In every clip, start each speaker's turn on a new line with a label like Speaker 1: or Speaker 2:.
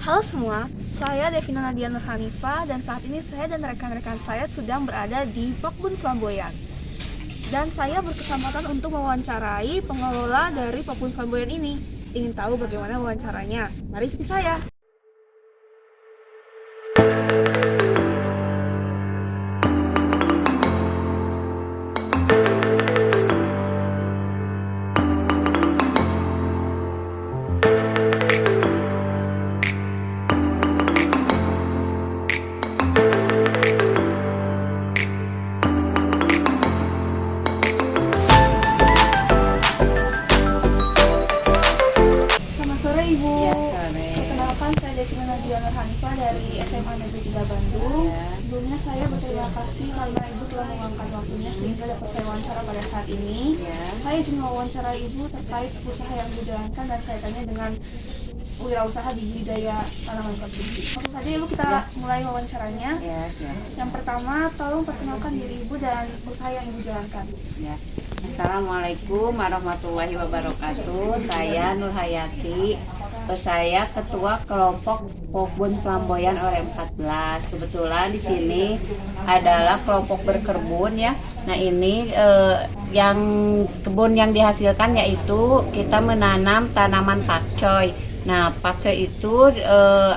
Speaker 1: Halo semua, saya Devina Nadia Nur Hanifa dan saat ini saya dan rekan-rekan saya sedang berada di Pokbun Flamboyan. Dan saya berkesempatan untuk mewawancarai pengelola dari Pokbun Flamboyan ini. Ingin tahu bagaimana wawancaranya? Mari ikuti saya. Selamat sore Ibu.
Speaker 2: Ya, sore.
Speaker 1: Perkenalkan saya Devina Nadia Nur Hanifa dari SMA Negeri 3 Bandung.
Speaker 2: Ya.
Speaker 1: Sebelumnya saya berterima kasih karena Ibu telah meluangkan waktunya sehingga dapat saya wawancara pada saat ini.
Speaker 2: Ya.
Speaker 1: Saya izin mewawancara Ibu terkait usaha yang dijalankan dan kaitannya dengan wirausaha di budidaya tanaman konsumsi. Langsung saja Ibu kita mulai wawancaranya.
Speaker 2: Ya, siap.
Speaker 1: Yang pertama, tolong perkenalkan diri Ibu dan usaha yang Ibu jalankan.
Speaker 2: Ya. Assalamualaikum warahmatullahi wabarakatuh. Saya Nur Hayati. Saya ketua kelompok Pokbun Flamboyan OR14. Kebetulan di sini adalah kelompok berkebun ya. Nah ini yang kebun yang dihasilkan yaitu kita menanam tanaman pakcoy. Nah pakcoy itu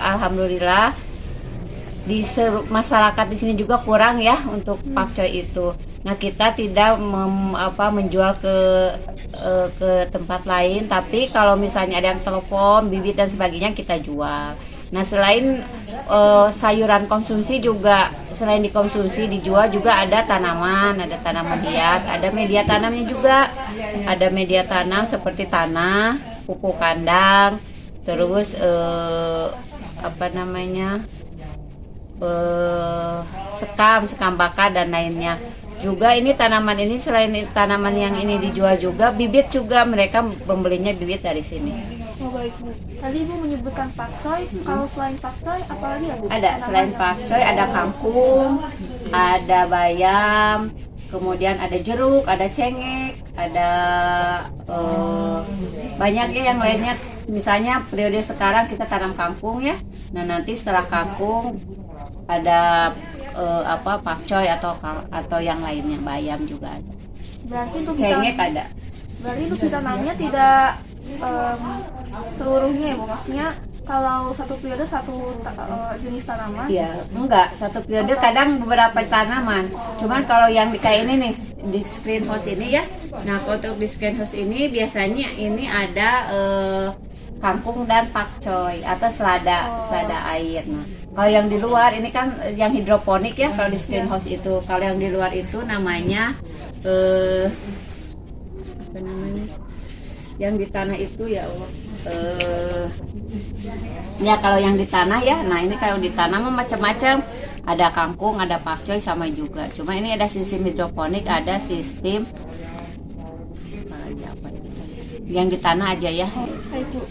Speaker 2: alhamdulillah di masyarakat di sini juga kurang ya untuk pakcoy itu. Nah kita tidak menjual ke tempat lain, tapi kalau misalnya ada yang telepon bibit dan sebagainya kita jual. Nah selain sayuran konsumsi juga, selain dikonsumsi dijual juga ada tanaman hias, ada media tanamnya juga, ada media tanam seperti tanah, pupuk kandang, terus sekam bakar dan lainnya. Juga ini tanaman ini selain tanaman yang ini dijual juga bibit juga, mereka membelinya bibit dari sini.
Speaker 1: Oh baik Bu. Tadi Ibu menyebutkan pakcoy. Kalau selain pakcoy apalagi ya Bu?
Speaker 2: Ada selain pakcoy ada kangkung, ada bayam, kemudian ada jeruk, ada cengkeh, ada banyak ya yang lainnya. Misalnya periode sekarang kita tanam kangkung ya. Nah nanti setelah kangkung ada pakcoy atau yang lainnya, bayam juga ada.
Speaker 1: Berarti untuk
Speaker 2: Cengkeh ada.
Speaker 1: Berarti untuk ditanamnya tidak seluruhnya ya Bu. Maksudnya kalau satu periode satu jenis tanaman.
Speaker 2: Iya, enggak, satu periode kadang beberapa tanaman. Cuman kalau yang kayak ini nih di screen house ini ya. Nah, kalau untuk di screen house ini biasanya ini ada kangkung dan pakcoy atau selada air. Nah, kalau yang di luar ini kan yang hidroponik ya, kalau di screen house itu. Kalau yang di luar itu namanya apa namanya? Yang di tanah itu ya Allah. Ya kalau yang di tanah ya. Nah, ini kalau di tanah macam-macam. Ada kangkung, ada pakcoy sama juga. Cuma ini ada sistem hidroponik, ada sistem yang di tanah aja ya.
Speaker 1: Baik Bu.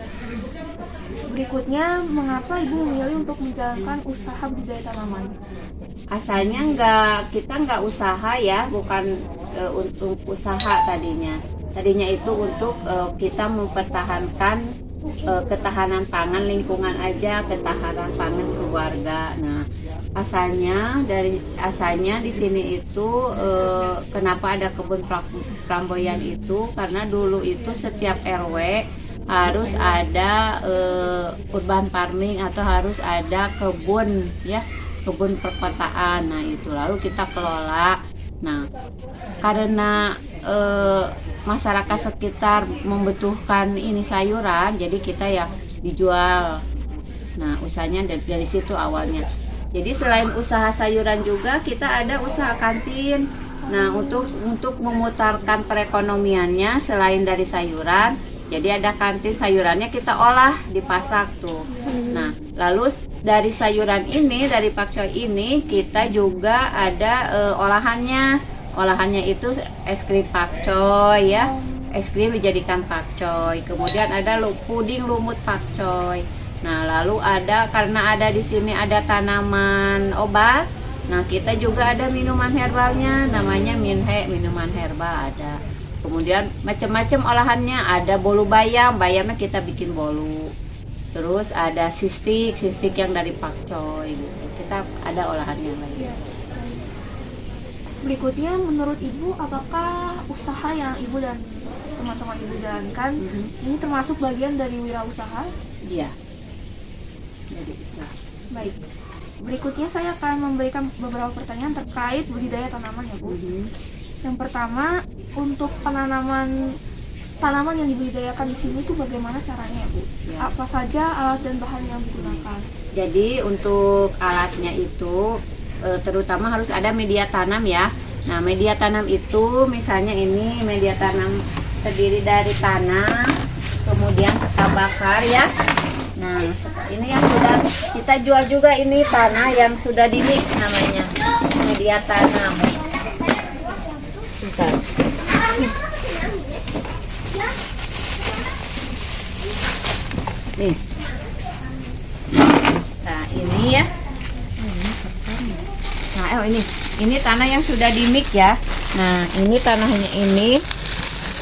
Speaker 1: Berikutnya, mengapa Ibu memilih untuk menjalankan usaha budidaya tanaman?
Speaker 2: Asalnya kita nggak usaha ya, bukan untuk usaha tadinya. Tadinya itu untuk kita mempertahankan ketahanan pangan lingkungan aja, ketahanan pangan keluarga. Nah, asalnya di sini itu kenapa ada kebun Flamboyan itu karena dulu itu setiap RW harus ada urban farming atau harus ada kebun ya, kebun perkotaan. Nah itu lalu kita kelola. Nah karena masyarakat sekitar membutuhkan ini sayuran, jadi kita ya dijual. Nah usahanya dari situ awalnya. Jadi selain usaha sayuran juga kita ada usaha kantin. Nah untuk memutarkan perekonomiannya selain dari sayuran, jadi ada kantin sayurannya kita olah, dipasak tuh. Nah, lalu dari sayuran ini, dari pakcoy ini kita juga ada olahannya. Olahannya itu es krim pakcoy ya. Es krim dijadikan pakcoy. Kemudian ada puding lumut pakcoy. Nah, lalu karena ada di sini ada tanaman obat. Nah, kita juga ada minuman herbalnya, namanya Minhe, minuman herbal ada. Kemudian macam-macam olahannya, ada bolu bayam, bayamnya kita bikin bolu. Terus ada sistik yang dari pakcoy gitu. Kita ada olahan yang lain.
Speaker 1: Iya. Berikutnya, menurut Ibu, apakah usaha yang Ibu dan teman-teman Ibu jalankan ini termasuk bagian dari wirausaha?
Speaker 2: Iya. Jadi usaha.
Speaker 1: Baik. Berikutnya saya akan memberikan beberapa pertanyaan terkait budidaya tanaman ya Bu. Yang pertama, untuk tanaman yang dibudidayakan di sini itu bagaimana caranya ya Bu?
Speaker 2: Ya.
Speaker 1: Apa saja alat dan bahan yang digunakan?
Speaker 2: Jadi untuk alatnya itu terutama harus ada media tanam ya. Nah, media tanam itu misalnya ini media tanam terdiri dari tanah, kemudian sekam bakar ya. Nah, ini yang sudah kita jual juga, ini tanah yang sudah dimix namanya media tanam. Bentar. Nih. Nah, ini ya. Nah, ini tanah yang sudah dimix ya. Nah, ini tanahnya ini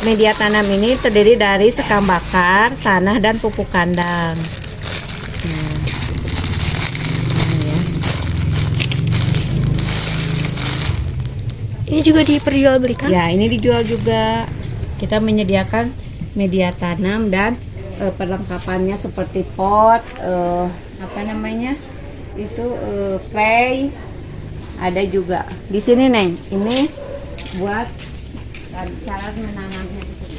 Speaker 2: media tanam ini terdiri dari sekam bakar, tanah dan pupuk kandang. Nah, ini ya.
Speaker 1: Ini juga diperjualbelikan?
Speaker 2: Ya, ini dijual juga. Kita menyediakan media tanam dan perlengkapannya seperti pot, apa namanya? Itu clay. Ada juga di sini Neng. Ini buat cara menanamnya di sini.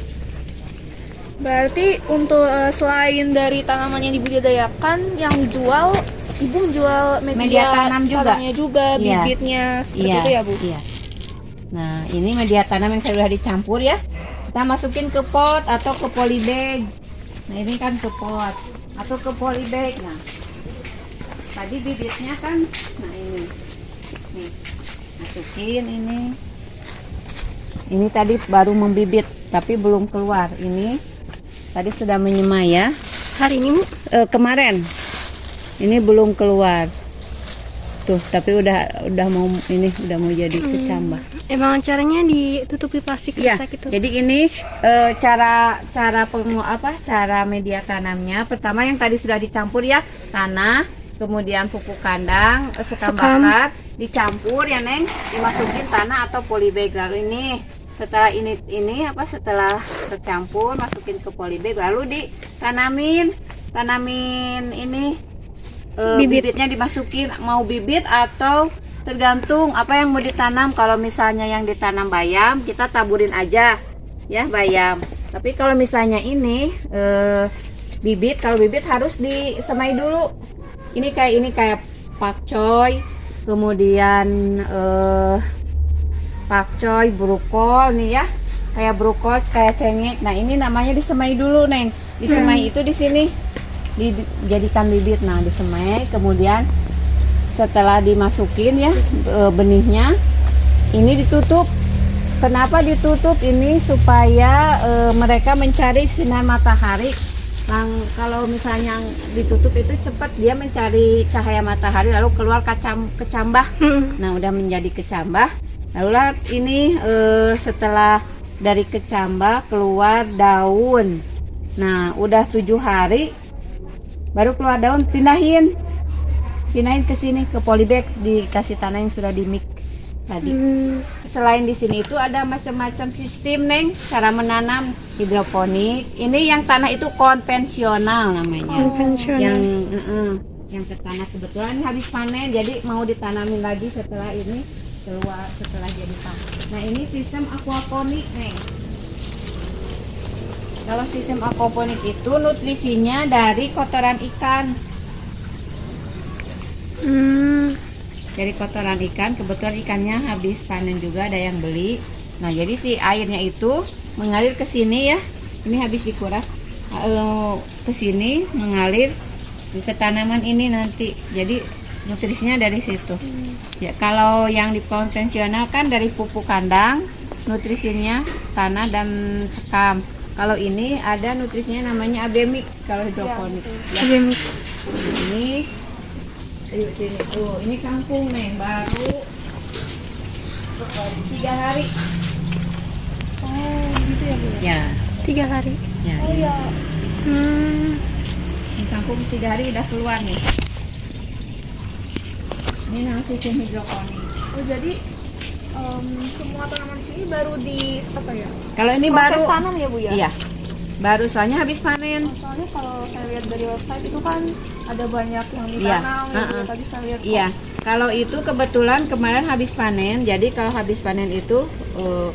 Speaker 1: Berarti untuk selain dari tanaman yang dibudidayakan, yang dijual, Ibu menjual
Speaker 2: Media tanam juga.
Speaker 1: tanamnya juga,
Speaker 2: Iya.
Speaker 1: bibitnya seperti
Speaker 2: Iya,
Speaker 1: itu ya Bu?
Speaker 2: iya. Nah, ini media tanam yang sudah dicampur ya. Kita masukin ke pot atau ke polybag. Nah, ini kan ke pot atau ke polybag. Nah, tadi bibitnya kan, nah ini, nih, masukin ini. Ini tadi baru membibit, tapi belum keluar. Ini tadi sudah menyemai ya.
Speaker 1: Hari ini Bu?
Speaker 2: Kemarin, ini belum keluar. Tuh, tapi udah mau ini, udah mau jadi kecambah.
Speaker 1: Emang caranya ditutupi plastik
Speaker 2: Ya,
Speaker 1: kresek itu?
Speaker 2: jadi ini cara media tanamnya. Pertama yang tadi sudah dicampur ya, tanah, kemudian pupuk kandang, sekam bakar, dicampur ya Neng, dimasukin tanah atau polybag. Lalu ini setelah setelah tercampur masukin ke polybag, lalu tanamin ini bibitnya dimasukin, mau bibit atau tergantung apa yang mau ditanam. Kalau misalnya yang ditanam bayam, kita taburin aja ya bayam. Tapi kalau misalnya ini bibit, kalau bibit harus disemai dulu. Ini kayak pakcoy, kemudian pakcoy, brokol nih ya, kayak brokol, kayak cengkeh. Nah, ini namanya disemai dulu Neng. Disemai itu di sini dijadikan bibit. Nah, disemai, kemudian setelah dimasukin ya benihnya, ini ditutup. Kenapa ditutup ini? Supaya mereka mencari sinar matahari. Kalau misalnya ditutup itu cepat dia mencari cahaya matahari, lalu keluar kecambah. Nah, udah menjadi kecambah. Lalu ini setelah dari kecambah keluar daun. Nah, udah 7 hari baru keluar daun, pindahin ke sini ke polybag, dikasih tanah yang sudah dimix tadi. Selain di sini itu ada macam-macam sistem Neng, cara menanam hidroponik. Ini yang tanah itu konvensional namanya. Yang ke tanah kebetulan ini habis panen, jadi mau ditanamin lagi setelah ini keluar, setelah jadi tanah. Nah, ini sistem aquaponik Neng. Kalau sistem aquaponik itu nutrisinya dari kotoran ikan. Dari kotoran ikan, kebetulan ikannya habis panen juga, ada yang beli. Nah, jadi si airnya itu mengalir ke sini ya. Ini habis dikuras ke sini, mengalir ke tanaman ini nanti. Jadi nutrisinya dari situ. Ya, kalau yang di konvensional kan dari pupuk kandang, nutrisinya tanah dan sekam. Kalau ini ada nutrisinya namanya abemik kalau hidroponik. Ya.
Speaker 1: Abemik.
Speaker 2: Ini sini tuh, ini kangkung nih baru 3 hari.
Speaker 1: Oh, gitu ya Bu?
Speaker 2: Ya.
Speaker 1: 3 hari.
Speaker 2: Ya.
Speaker 1: Oh ya.
Speaker 2: ditampung 3 hari udah keluar nih. Ini namanya sistem hidroponik.
Speaker 1: Oh, jadi semua tanaman di sini baru di apa ya?
Speaker 2: Kalau ini
Speaker 1: Proses
Speaker 2: baru
Speaker 1: tanam ya, Bu ya?
Speaker 2: iya. Baru soalnya habis panen.
Speaker 1: Soalnya kalau saya lihat dari website itu kan ada banyak yang
Speaker 2: Iya,
Speaker 1: ditanam, ya, Bu. Tadi saya lihat.
Speaker 2: Iya. Kalau itu kebetulan kemarin habis panen. Jadi kalau habis panen itu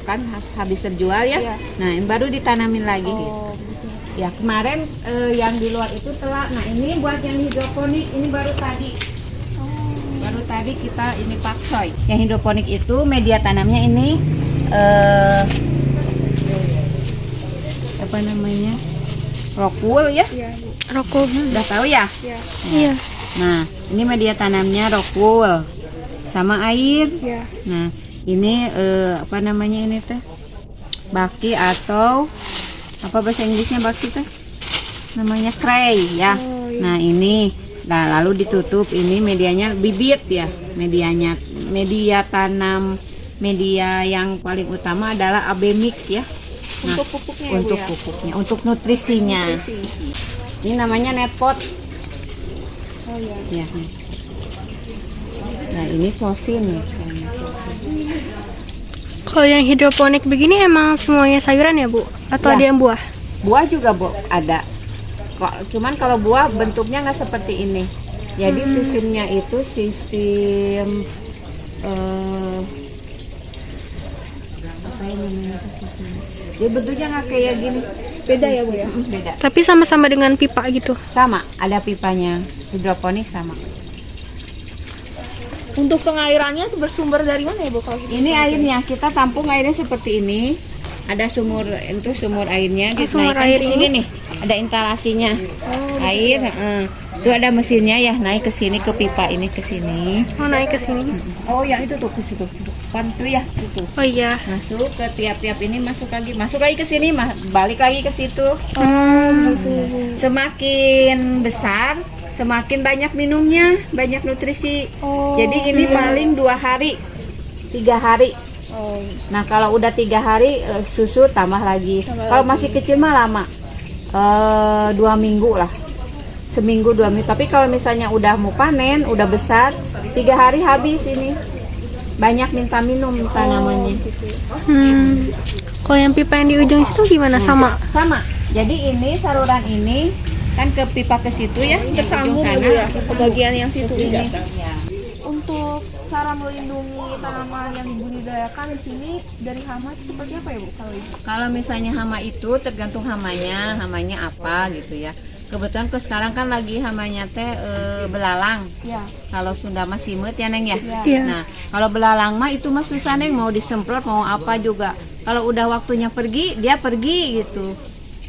Speaker 2: kan habis terjual ya.
Speaker 1: Iya.
Speaker 2: Nah, yang baru ditanamin lagi.
Speaker 1: Oh, begitu.
Speaker 2: Ya, kemarin yang di luar itu telah. Nah, ini buat yang hidroponik ini baru tadi. Baru tadi kita ini pakcoy. Yang hidroponik itu media tanamnya ini apa namanya? Rockwool ya.
Speaker 1: Iya, Bu.
Speaker 3: Rokok.
Speaker 2: Udah tahu ya?
Speaker 1: Iya.
Speaker 3: Iya.
Speaker 2: Nah, ini media tanamnya rockwool sama air.
Speaker 1: Iya.
Speaker 2: Nah, ini apa namanya ini teh? Baki atau apa bahasa Inggrisnya baki teh? Namanya clay ya.
Speaker 1: Oh, iya.
Speaker 2: Nah, ini. Nah, lalu ditutup ini medianya bibit ya. Medianya media tanam media yang paling utama adalah abemik ya. Nah,
Speaker 1: Untuk pupuknya ya, Bu
Speaker 2: untuk
Speaker 1: ya?
Speaker 2: pupuknya, untuk nutrisinya.
Speaker 1: Nutrisi.
Speaker 2: Ini namanya netpot.
Speaker 1: Oh iya.
Speaker 2: Ya, nih. Nah, ini sosin nih.
Speaker 3: Kalau yang hidroponik begini emang semuanya sayuran ya, Bu? Atau
Speaker 2: Ya.
Speaker 3: ada yang buah?
Speaker 2: Buah juga ada. Cuman kalau buah bentuknya nggak seperti ini. Jadi sistemnya itu sistem apa yang namanya sistemnya? Jadi bentuknya nggak kayak gini.
Speaker 1: Beda ya, Bu ya?
Speaker 2: Beda.
Speaker 3: Tapi sama-sama dengan pipa gitu.
Speaker 2: Sama, ada pipanya. Hidroponik sama.
Speaker 1: Untuk pengairannya itu bersumber dari mana ya, Bu? Kalau gitu?
Speaker 2: Ini airnya kita tampung airnya seperti ini. Ada sumur itu sumur airnya.
Speaker 3: sumur
Speaker 2: Dinaikkan
Speaker 3: air
Speaker 2: ke sini
Speaker 3: ini?
Speaker 2: nih. Ada instalasinya.
Speaker 1: Oh,
Speaker 2: Air, itu ada mesinnya ya naik ke sini ke pipa ini ke sini.
Speaker 3: Mau naik ke sini.
Speaker 2: Oh, yang itu tuh ke situ. Kan tuh ya, itu.
Speaker 3: Oh iya.
Speaker 2: Masuk ke tiap-tiap ini masuk lagi ke sini, balik lagi ke situ. Semakin besar, semakin banyak minumnya, banyak nutrisi.
Speaker 1: Oh,
Speaker 2: Jadi ini paling 2 hari, 3 hari.
Speaker 1: Oh,
Speaker 2: Nah, kalau udah 3 hari susu tambah lagi. Kalau masih kecil mah lama. 2 minggu lah. Seminggu 2 minggu. Tapi kalau misalnya udah mau panen, udah besar, 3 hari habis ini. Banyak minta minum tanamannya.
Speaker 3: Kalau yang pipa yang di ujung situ gimana? Sama?
Speaker 2: Sama. Jadi ini saluran ini kan ke pipa ke situ ya, yang
Speaker 1: tersambung
Speaker 2: ujung
Speaker 1: ya, Bu ya? Ke bagian yang situ.
Speaker 2: Ini.
Speaker 1: Iya.
Speaker 2: Ya.
Speaker 1: Untuk cara melindungi tanaman yang dibudidayakan di sini dari hama itu seperti apa ya, Bu?
Speaker 2: Kalau misalnya hama itu tergantung hamanya apa gitu ya. Kebetulan ke sekarang kan lagi hamanya teh belalang.
Speaker 1: Ya.
Speaker 2: Kalau Sunda mah simut ya Neng ya.
Speaker 3: Iya.
Speaker 2: Nah, kalau belalang mah itu mah susah Neng, mau disemprot mau apa juga. Kalau udah waktunya pergi, dia pergi gitu.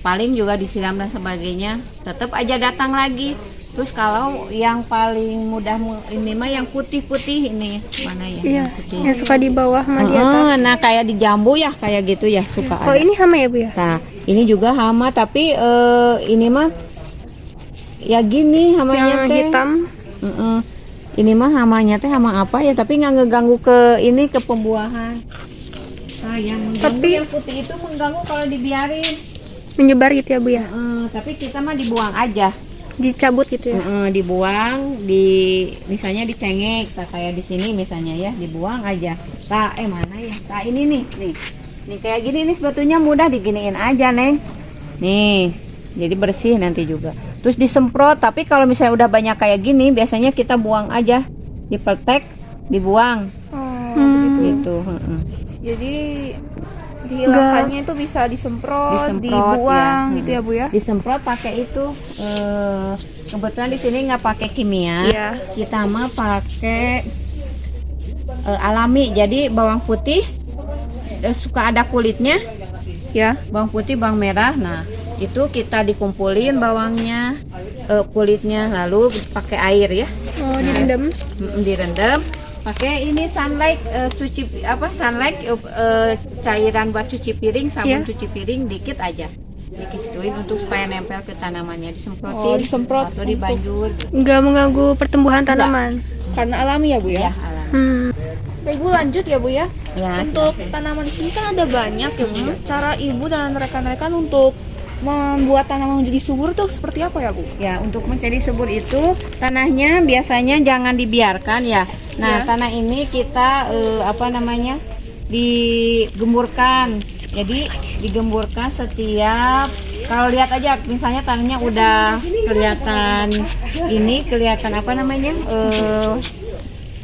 Speaker 2: Paling juga disiram dan sebagainya, tetap aja datang lagi. Terus kalau yang paling mudah ini mah yang putih-putih ini mana ya?
Speaker 3: Iya.
Speaker 2: Yang putih.
Speaker 3: Yang suka di bawah sama di atas.
Speaker 2: Nah, kayak di jambu ya, kayak gitu ya suka
Speaker 3: Kalau
Speaker 2: ada.
Speaker 3: ini hama ya, Bu ya?
Speaker 2: Nah, ini juga hama tapi ini mah ya gini hamanya
Speaker 3: Yang
Speaker 2: teh.
Speaker 3: hitam.
Speaker 2: Ini mah hamanya teh hama apa ya, tapi nggak ngeganggu ke ini ke pembuahan. Nah, yang mengganggu
Speaker 3: Tapi-
Speaker 2: yang putih itu mengganggu kalau dibiarin.
Speaker 3: Menyebar gitu ya, Bu ya?
Speaker 2: Tapi kita mah dibuang aja.
Speaker 3: Dicabut gitu ya?
Speaker 2: Dibuang misalnya dicengek, kayak di sini misalnya ya, dibuang aja. Mana ya? Ini nih. Nih kayak gini nih sebetulnya mudah diginiin aja, Neng. Nih, jadi bersih nanti juga. Terus disemprot, tapi kalau misalnya udah banyak kayak gini, biasanya kita buang aja. Dipeltek, dibuang. Gitu.
Speaker 1: Jadi dihilangkannya itu bisa disemprot, dibuang
Speaker 2: ya.
Speaker 1: gitu ya, Bu ya?
Speaker 2: Disemprot pakai itu. Kebetulan di sini nggak pakai kimia.
Speaker 1: Iya.
Speaker 2: Kita mah pakai alami. Jadi bawang putih suka ada kulitnya.
Speaker 1: Ya.
Speaker 2: Bawang putih, bawang merah. Nah, itu kita dikumpulin bawangnya, kulitnya, lalu pakai air ya.
Speaker 3: Oh, direndam.
Speaker 2: Direndam. Pakai ini sunlight sunlight cairan buat cuci piring, sabun
Speaker 3: Iya.
Speaker 2: cuci piring dikit aja. Dikituin untuk supaya nempel ke tanamannya, disemprotin.
Speaker 1: Oh, disemprot
Speaker 2: atau dibanjur.
Speaker 3: Nggak mengganggu pertumbuhan tanaman.
Speaker 1: karena alami ya, Bu ya?
Speaker 2: Ya, alam.
Speaker 1: Baik, Bu, lanjut ya, Bu ya.
Speaker 2: Ya,
Speaker 1: Untuk tanaman di sini kan ada banyak ya, Bu. Cara Ibu dan rekan-rekan untuk membuat tanaman menjadi subur tuh seperti apa ya Bu?
Speaker 2: Ya, untuk menjadi subur itu tanahnya biasanya jangan dibiarkan ya. Nah,
Speaker 1: Ya.
Speaker 2: tanah ini kita digemburkan. Jadi digemburkan setiap, kalau lihat aja misalnya tanahnya udah kelihatan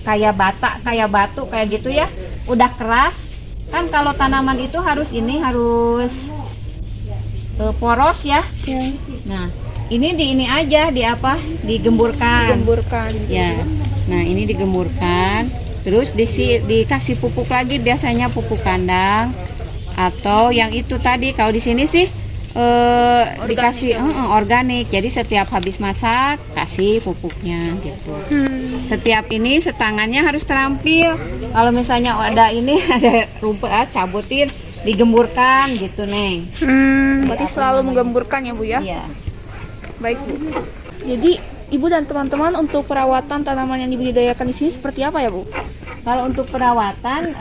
Speaker 2: kayak bata, kayak batu, kayak gitu ya. Udah keras. Kan kalau tanaman itu harus poros ya.
Speaker 1: Ya.
Speaker 2: Nah, ini aja digemburkan.
Speaker 1: Digemburkan.
Speaker 2: Ya. Nah, ini digemburkan, terus dikasih pupuk lagi, biasanya pupuk kandang atau yang itu tadi. Kalau di sini sih dikasih organik. Jadi setiap habis masak kasih pupuknya gitu. Setiap ini setangannya harus terampil. Kalau misalnya ada rumput, cabutin, digemburkan gitu, Neng.
Speaker 1: Berarti selalu menggemburkan ya Bu ya?
Speaker 2: Iya.
Speaker 1: Baik Bu. Jadi Ibu dan teman-teman untuk perawatan tanaman yang dibudidayakan di sini seperti apa ya Bu?
Speaker 2: Kalau untuk perawatan,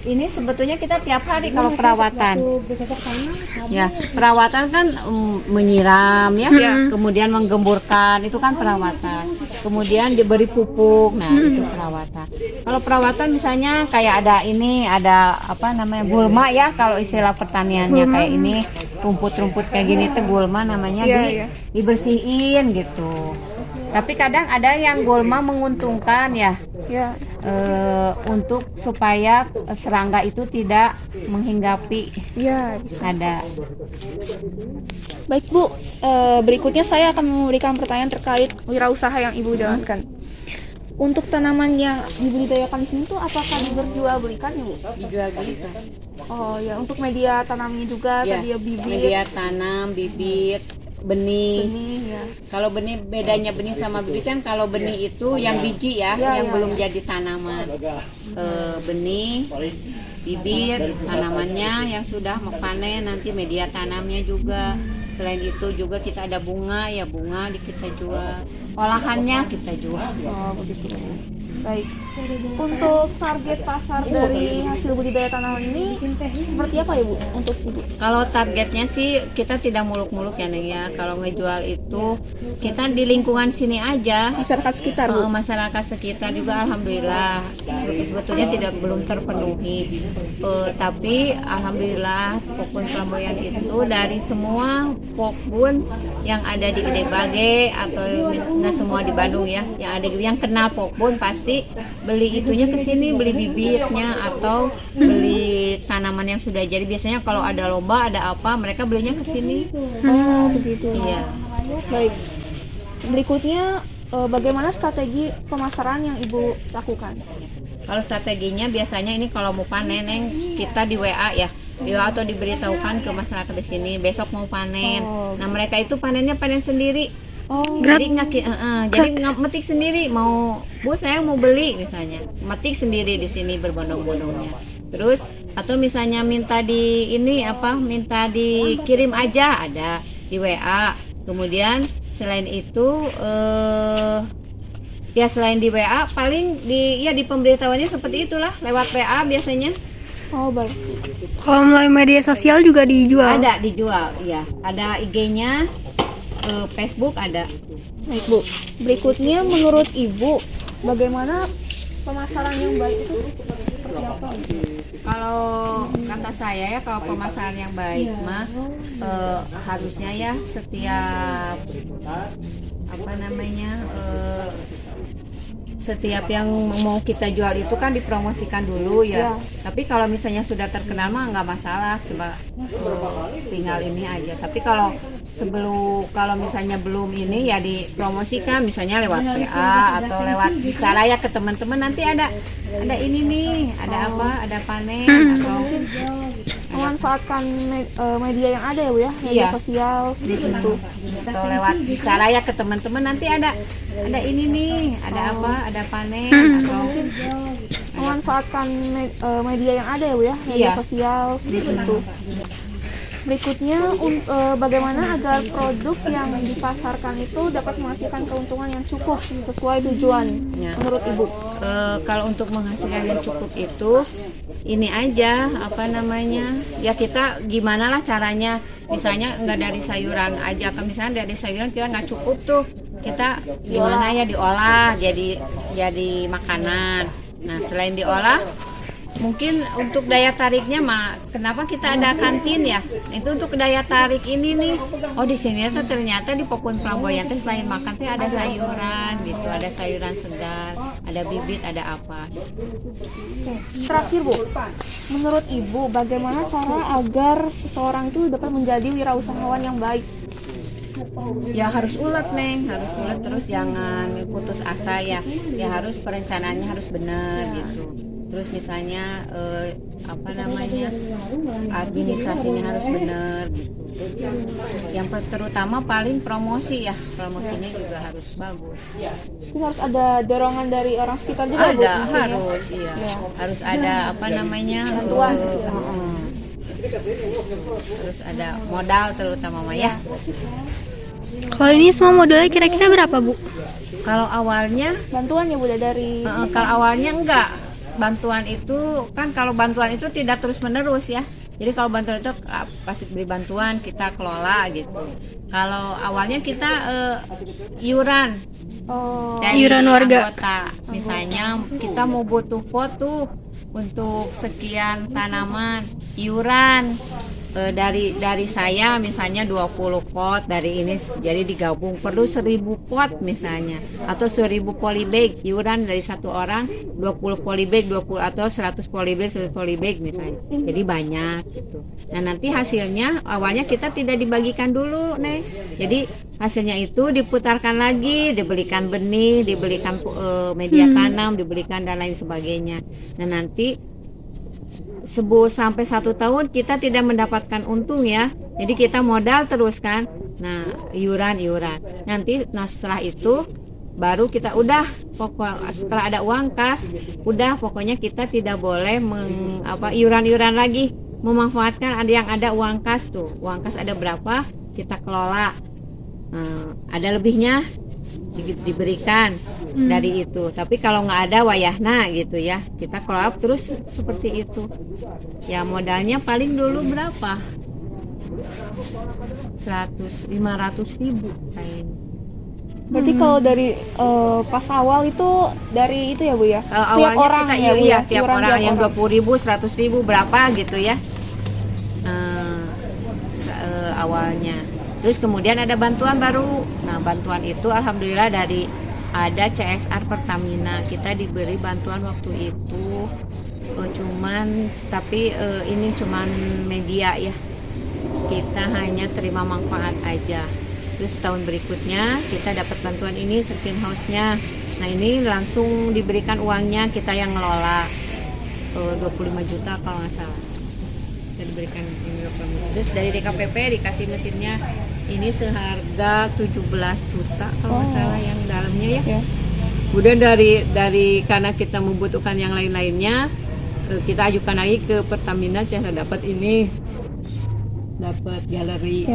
Speaker 2: ini sebetulnya kita tiap hari kalau perawatan. Ya, perawatan kan menyiram ya, kemudian menggemburkan, itu kan perawatan. Kemudian diberi pupuk, nah itu perawatan. Kalau perawatan misalnya kayak ada gulma ya, kalau istilah pertaniannya kayak ini, rumput-rumput kayak gini tuh gulma namanya, dibersihin gitu. Tapi kadang ada yang gulma menguntungkan ya.
Speaker 1: Ya.
Speaker 2: Untuk supaya serangga itu tidak menghinggapi.
Speaker 1: Ya.
Speaker 2: Ada.
Speaker 1: Baik Bu, berikutnya saya akan memberikan pertanyaan terkait wirausaha yang Ibu jalankan. Untuk tanaman yang dibudidayakan di sini tuh apakah diperjualbelikan ya Bu?
Speaker 2: Dijual belikan.
Speaker 1: Oh ya, untuk media tanamnya juga
Speaker 2: Ya,
Speaker 1: tadi ya bibit,
Speaker 2: media tanam, bibit, benih.
Speaker 1: ya.
Speaker 2: Kalau bedanya benih sama bibit kan, kalau benih itu yang biji ya, yang belum jadi tanaman. Benih, bibit, tanamannya yang sudah mau panen, nanti media tanamnya juga. Selain itu juga kita ada bunga kita jual. Olahannya kita jual.
Speaker 1: Oh begitu. Baik. Untuk target pasar dari hasil budidaya tanaman ini seperti apa ya Bu untuk Ibu?
Speaker 2: Kalau targetnya sih kita tidak muluk-muluk ya Neng ya. Kalau ngejual itu kita di lingkungan sini aja.
Speaker 1: Masyarakat sekitar Bu?
Speaker 2: Masyarakat sekitar juga alhamdulillah sebetulnya belum terpenuhi. Tapi alhamdulillah Pokbun Flamboyan itu dari semua pokbun yang ada di Gede Bage atau nggak semua di Bandung ya, yang kenal Pokbun pasti beli itunya ke sini, beli bibitnya atau beli tanaman yang sudah jadi. Biasanya kalau ada lomba, ada apa, mereka belinya ke sini.
Speaker 1: Oh begitu.
Speaker 2: Iya.
Speaker 1: Baik. Berikutnya bagaimana strategi pemasaran yang Ibu lakukan?
Speaker 2: Kalau strateginya biasanya ini kalau mau panen kita di WA ya. Di WA atau diberitahukan ke masyarakat di sini besok mau panen. Nah, mereka itu panennya panen sendiri. Jadi metik sendiri, mau Bu saya mau beli misalnya, metik sendiri di sini berbondong-bondongnya. Terus atau misalnya minta dikirim aja, ada di WA. Kemudian selain itu selain di WA paling di pemberitahuannya seperti itulah, lewat WA biasanya.
Speaker 1: Oh baik.
Speaker 3: Kalau melalui media sosial juga dijual?
Speaker 2: Ada dijual, ya. Ada IG-nya, Facebook ada.
Speaker 1: Baik Bu. Berikutnya menurut Ibu bagaimana pemasaran yang baik itu seperti apa?
Speaker 2: Kalau kata saya ya, kalau pemasaran yang baik mah harusnya ya setiap setiap yang mau kita jual itu kan dipromosikan dulu ya. Tapi kalau misalnya sudah terkenal mah nggak masalah, coba tinggal ini aja. Tapi kalau misalnya belum ini ya dipromosikan, misalnya lewat PA atau lewat bicara ya ke teman-teman, nanti ada ini nih, ada panen atau
Speaker 1: memanfaatkan media yang ada ya Bu ya, media sosial seperti itu.
Speaker 2: Atau lewat bicara ya ke teman-teman, nanti ada ini nih, ada panen atau
Speaker 1: memanfaatkan media yang ada ya Bu ya, media sosial seperti itu. Berikutnya, bagaimana agar produk yang dipasarkan itu dapat menghasilkan keuntungan yang cukup sesuai tujuan
Speaker 2: Ya.
Speaker 1: menurut Ibu?
Speaker 2: Kalau untuk menghasilkan yang cukup itu ini aja apa namanya ya, kita gimana lah caranya, misalnya nggak dari sayuran aja, kalau misalnya dari sayuran kita nggak cukup tuh, kita gimana ya diolah jadi makanan. Nah selain diolah, mungkin untuk daya tariknya kenapa kita ada kantin ya? Itu untuk daya tarik ini nih. Oh di sini tuh ternyata di Pokun Flamboyan tuh selain makan tuh ada sayuran gitu, ada sayuran segar, ada bibit, ada apa.
Speaker 1: Oke. Terakhir Bu, menurut Ibu bagaimana cara agar seseorang itu dapat menjadi wirausahawan yang baik?
Speaker 2: Ya harus ulet Neng, harus ulet, terus jangan putus asa ya. Ya harus perencanaannya harus benar gitu. Terus misalnya apa namanya administrasinya harus benar gitu. Yang terutama paling promosi ya, promosinya juga harus bagus.
Speaker 1: Ini harus ada dorongan dari orang sekitar juga Bu?
Speaker 2: Ada
Speaker 1: tentunya.
Speaker 2: harus iya, harus ada apa namanya
Speaker 1: Bantuan.
Speaker 2: terus ada modal terutama mah ya.
Speaker 3: Kalau ini semua modalnya kira-kira berapa, Bu?
Speaker 2: Kalau awalnya
Speaker 1: Bantuan ya Bu dari
Speaker 2: kalau awalnya enggak. Bantuan itu kan, kalau bantuan itu tidak terus menerus ya. Jadi kalau bantuan itu pasti beri bantuan, kita kelola gitu. Kalau awalnya kita iuran dari
Speaker 3: Iuran warga.
Speaker 2: anggota. Misalnya kita mau butuh pot tuh untuk sekian tanaman, iuran dari saya misalnya 20 pot, dari ini jadi digabung perlu 1000 pot misalnya, atau 1000 polybag, iuran dari satu orang 20 polybag, 20 atau 100 polybag, 100 polybag misalnya, jadi banyak gitu. Nah nanti hasilnya awalnya kita tidak dibagikan dulu nih, jadi hasilnya itu diputarkan lagi, dibelikan benih, dibelikan media tanam, dibelikan dan lain sebagainya. Nah nanti sampai 1 tahun kita tidak mendapatkan untung ya, jadi kita modal terus kan. Nah iuran nanti, setelah itu baru kita setelah ada uang kas, udah pokoknya kita tidak boleh iuran lagi, memanfaatkan ada uang kas tuh, uang kas ada berapa kita kelola, ada lebihnya diberikan dari itu. Tapi kalau nggak ada wayahna gitu ya, kita kelola terus seperti itu ya. Modalnya paling dulu berapa, 500 ribu kayaknya.
Speaker 1: Berarti kalau dari pas awal itu dari itu ya Bu ya? Tiap
Speaker 2: Awalnya
Speaker 1: orang
Speaker 2: kita
Speaker 1: ya Bu ya?
Speaker 2: tiap
Speaker 1: Iuran
Speaker 2: orang
Speaker 1: tiap
Speaker 2: yang 20.000, 100.000 berapa gitu ya awalnya. Terus kemudian ada bantuan baru. Nah bantuan itu alhamdulillah ada CSR Pertamina, kita diberi bantuan waktu itu tapi ini cuman media ya, kita hanya terima manfaat aja. Terus tahun berikutnya kita dapat bantuan ini greenhouse-nya. Nah ini langsung diberikan uangnya, kita yang ngelola 25 juta kalau nggak salah. Kita diberikan ini 25 juta. Terus dari DKPP dikasih mesinnya ini seharga 17 juta kalau nggak salah yang dalamnya ya. Kemudian dari karena kita membutuhkan yang lain-lainnya, kita ajukan lagi ke Pertamina, cara dapat galeri.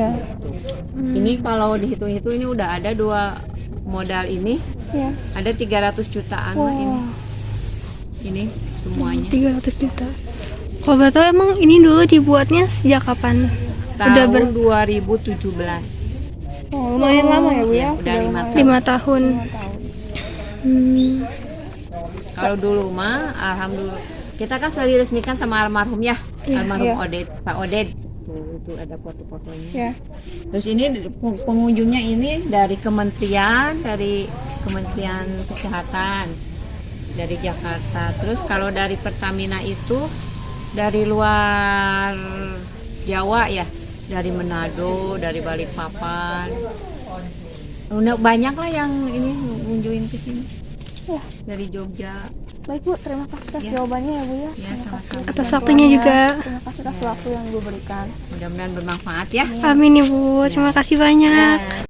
Speaker 2: Ini kalau dihitung-hitung ini udah ada 2 modal ini, ada 300 jutaan lah ini semuanya.
Speaker 3: 300 juta. Kalau betul emang ini dulu dibuatnya sejak kapan?
Speaker 2: Tahun 2017.
Speaker 1: Lumayan lama ya Bu ya?
Speaker 2: Udah
Speaker 3: 5 tahun.
Speaker 2: Kalau dulu mah alhamdulillah kita kan sudah diresmikan sama almarhum ya, almarhum Oded, Pak Oded. Itu ada foto-fotonya. Terus ini pengunjungnya ini dari Kementerian Kesehatan dari Jakarta. Terus kalau dari Pertamina itu dari luar Jawa ya, dari Manado, dari Balikpapan. Banyak lah yang ini ngunjungin ke sini. Dari Jogja.
Speaker 1: Baik Bu, terima kasih atas jawabannya ya Bu ya.
Speaker 2: Sama-sama.
Speaker 3: Atas waktunya juga.
Speaker 1: Terima kasih atas waktu yang Ibu berikan.
Speaker 2: Mudah-mudahan bermanfaat ya.
Speaker 3: Amin Ibu, terima kasih banyak.